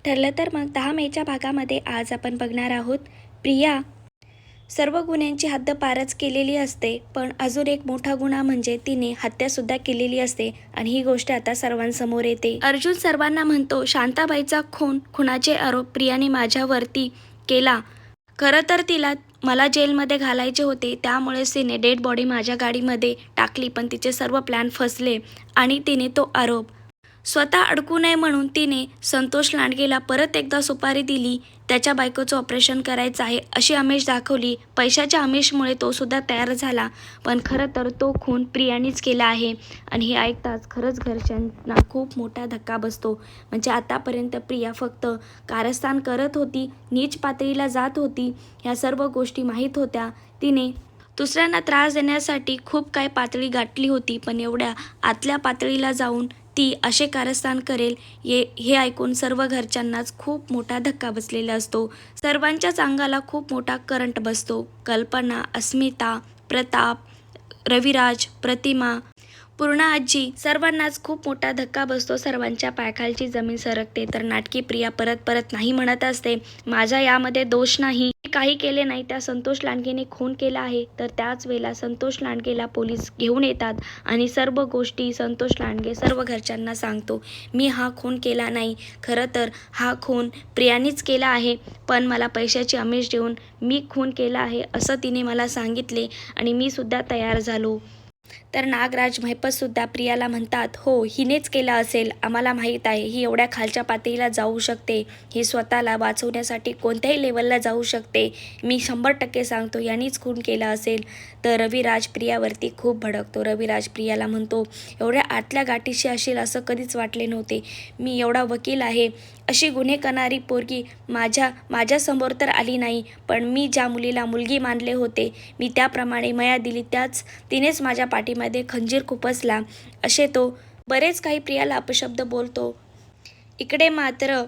ठरलं तर मग 10 मेच्या भागामध्ये आज आपण बघणार आहोत प्रिया सर्व गुन्ह्यांची हद्द पारच केलेली असते, पण अजून एक मोठा गुन्हा म्हणजे तिने हत्यासुद्धा केलेली असते आणि ही गोष्ट आता सर्वांसमोर येते। अर्जुन सर्वांना म्हणतो, शांताबाईचा खुनाचे आरोप प्रियाने माझ्यावरती केला। खरं तर तिला मला जेलमध्ये घालायचे होते, त्यामुळेच तिने डेड बॉडी माझ्या गाडीमध्ये टाकली, पण तिचे सर्व प्लॅन फसले आणि तिने तो आरोप स्वतः अडकू नये म्हणून तिने संतोष लांडगेला परत एकदा सुपारी दिली। त्याच्या बायकोचं ऑपरेशन करायचं आहे अशी आमिष दाखवली। पैशाच्या आमिषमुळे तो सुद्धा तयार झाला, पण खरं तर तो खून प्रियानेच केला आहे आणि हे ऐकताच खरंच घरच्यांना खूप मोठा धक्का बसतो। म्हणजे आतापर्यंत प्रिया फक्त कारस्थान करत होती, नीच पातळीला जात होती, ह्या सर्व गोष्टी माहीत होत्या। तिने दुसऱ्यांना त्रास देण्यासाठी खूप काही पातळी गाठली होती, पण एवढ्या आतल्या पातळीला जाऊन ती असे कारस्थान करेल हे ऐकून सर्व घरच्यांनाच खूप मोठा धक्का बसलेला असतो। सर्वांच्याच अंगाला खूप मोठा करंट बसतो। कल्पना, अस्मिता, प्रताप, रविराज, प्रतिमा, पूर्णा आजी सर्वांनाच खूप मोठा धक्का बसतो। सर्वांच्या पायाखालची जमीन सरकते। तर नाटकी प्रिया परत नाही म्हणत असते, माझा यामध्ये दोष नाही, काही केले नाही, त्या संतोष लांडगेने खून केला आहे। तर त्याच वेळेला संतोष लांडगेला पोलीस घेऊन येतात आणि सर्व गोष्टी संतोष लांडगे सर्व घरच्यांना सांगतो, मी हा खून केला नाही, खरं तर हा खून प्रियानेच केला आहे, पण मला पैशाची आमिष देऊन मी खून केला आहे असं तिने मला सांगितले आणि मी सुद्धा तयार झालो। तर नागराज महिपतसुद्धा प्रियाला म्हणतात, हो हिनेच केला असेल, आम्हाला माहीत आहे, ही एवढ्या खालच्या पातळीला जाऊ शकते, ही स्वतःला वाचवण्यासाठी कोणत्याही लेवलला जाऊ शकते, मी 100% सांगतो यांनीच खून केला असेल। तर रविराज प्रियावरती खूप भडकतो। रविराज प्रियाला म्हणतो, एवढ्या आतल्या गाठीशी असेल असं कधीच वाटले नव्हते, मी एवढा वकील आहे, अशी गुन्हे करणारी पोरगी माझ्यासमोर तर आली नाही, पण मी ज्या मुलीला मुलगी मानले होते, मी त्याप्रमाणे मया दिली, त्याच तिनेच माझ्या पाठीमध्ये खंजीर खुपसला, असे तो बरेच काही प्रियाला अपशब्द बोलतो। इकडे मात्र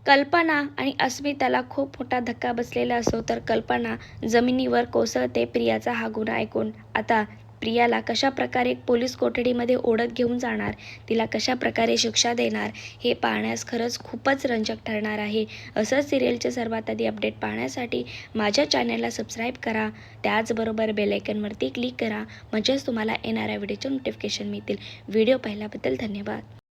कल्पना आणि अस्मिताला खूप मोठा धक्का बसलेला असतो। तर कल्पना जमिनीवर कोसळते प्रियाचा हा गुन्हा ऐकून। आता प्रियाला कशा प्रकारे पोलीस कोठडीमध्ये ओढत घेऊन जाणार, तिला कशा प्रकारे शिक्षा देणार, हे पाहण्यास खरंच खूपच रंजक ठरणार आहे। असंच सिरियलचे सर्वात आधी अपडेट पाहण्यासाठी माझ्या चॅनलला सबस्क्राईब करा, त्याचबरोबर बेल आयकॉनवरती क्लिक करा, म्हणजेच तुम्हाला येणाऱ्या व्हिडिओचे नोटिफिकेशन मिळतील। व्हिडिओ पाहिल्याबद्दल धन्यवाद।